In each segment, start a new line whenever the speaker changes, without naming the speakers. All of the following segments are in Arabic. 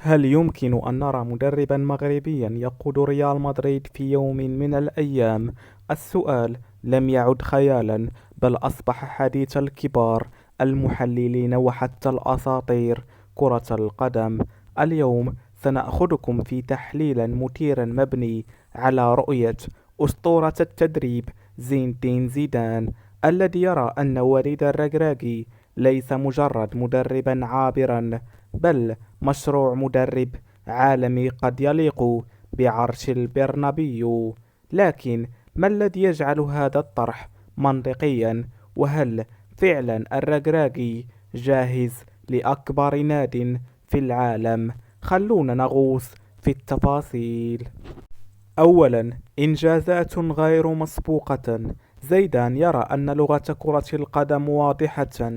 هل يمكن أن نرى مدربا مغربيا يقود ريال مدريد في يوم من الأيام؟ السؤال لم يعد خيالا، بل أصبح حديث الكبار، المحللين وحتى الأساطير كرة القدم. اليوم سنأخذكم في تحليل مثير مبني على رؤية أسطورة التدريب زين الدين زيدان، الذي يرى أن وليد الركراكي ليس مجرد مدربا عابرا، بل مشروع مدرب عالمي قد يليق بعرش البرنابيو. لكن ما الذي يجعل هذا الطرح منطقيا؟ وهل فعلا الركراكي جاهز لأكبر ناد في العالم؟ خلونا نغوص في التفاصيل. أولا، إنجازات غير مسبوقة. زيدان يرى أن لغة كرة القدم واضحة،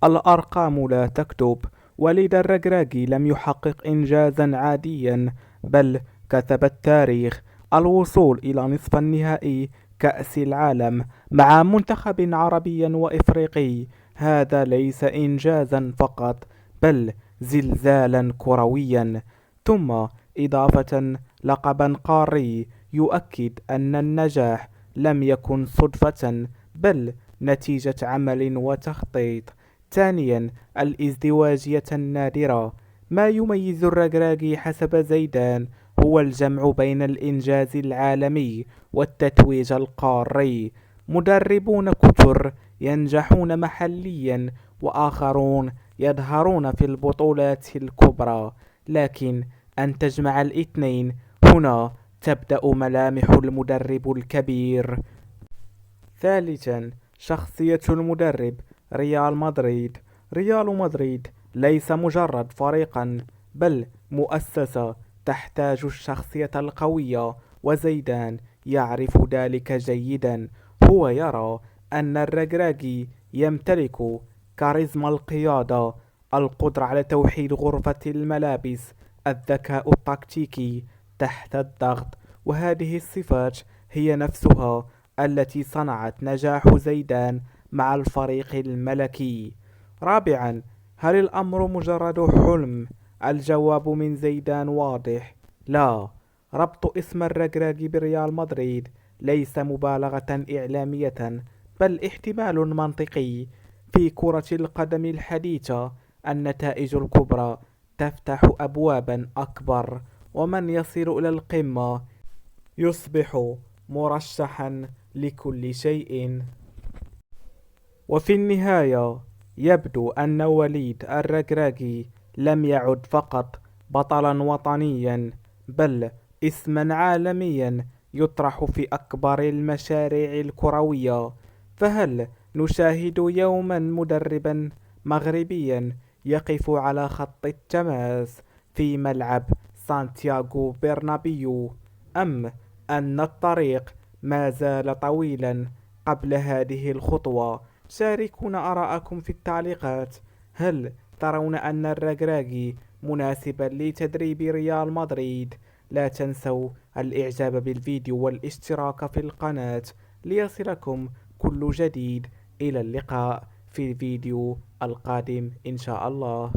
الأرقام لا تكتب. وليد الركراكي لم يحقق إنجازا عاديا، بل كتب التاريخ: الوصول إلى نصف النهائي كأس العالم مع منتخب عربي وإفريقي. هذا ليس إنجازا فقط، بل زلزالا كرويا. ثم إضافة لقبا قاري يؤكد أن النجاح لم يكن صدفة، بل نتيجة عمل وتخطيط. ثانيا، الازدواجية النادرة. ما يميز الركراكي حسب زيدان هو الجمع بين الإنجاز العالمي والتتويج القاري. مدربون كثر ينجحون محليا، وآخرون يظهرون في البطولات الكبرى، لكن أن تجمع الاثنين، هنا تبدأ ملامح المدرب الكبير. ثالثا، شخصية المدرب. ريال مدريد ليس مجرد فريقا، بل مؤسسة تحتاج الشخصية القوية، وزيدان يعرف ذلك جيدا. هو يرى أن الركراكي يمتلك كاريزما القيادة، القدرة على توحيد غرفة الملابس، الذكاء التكتيكي تحت الضغط، وهذه الصفات هي نفسها التي صنعت نجاح زيدان مع الفريق الملكي. رابعا، هل الأمر مجرد حلم؟ الجواب من زيدان واضح: لا. ربط اسم الركراكي بريال مدريد ليس مبالغة إعلامية، بل احتمال منطقي. في كرة القدم الحديثة، النتائج الكبرى تفتح أبوابا أكبر، ومن يصل إلى القمة يصبح مرشحا لكل شيء. وفي النهاية، يبدو أن وليد الركراكي لم يعد فقط بطلا وطنيا، بل اسما عالميا يطرح في أكبر المشاريع الكروية. فهل نشاهد يوما مدربا مغربيا يقف على خط التماس في ملعب سانتياغو برنابيو، أم أن الطريق ما زال طويلا قبل هذه الخطوة؟ شاركونا آراءكم في التعليقات. هل ترون أن الركراكي مناسبا لتدريب ريال مدريد؟ لا تنسوا الإعجاب بالفيديو والاشتراك في القناة ليصلكم كل جديد. إلى اللقاء في الفيديو القادم إن شاء الله.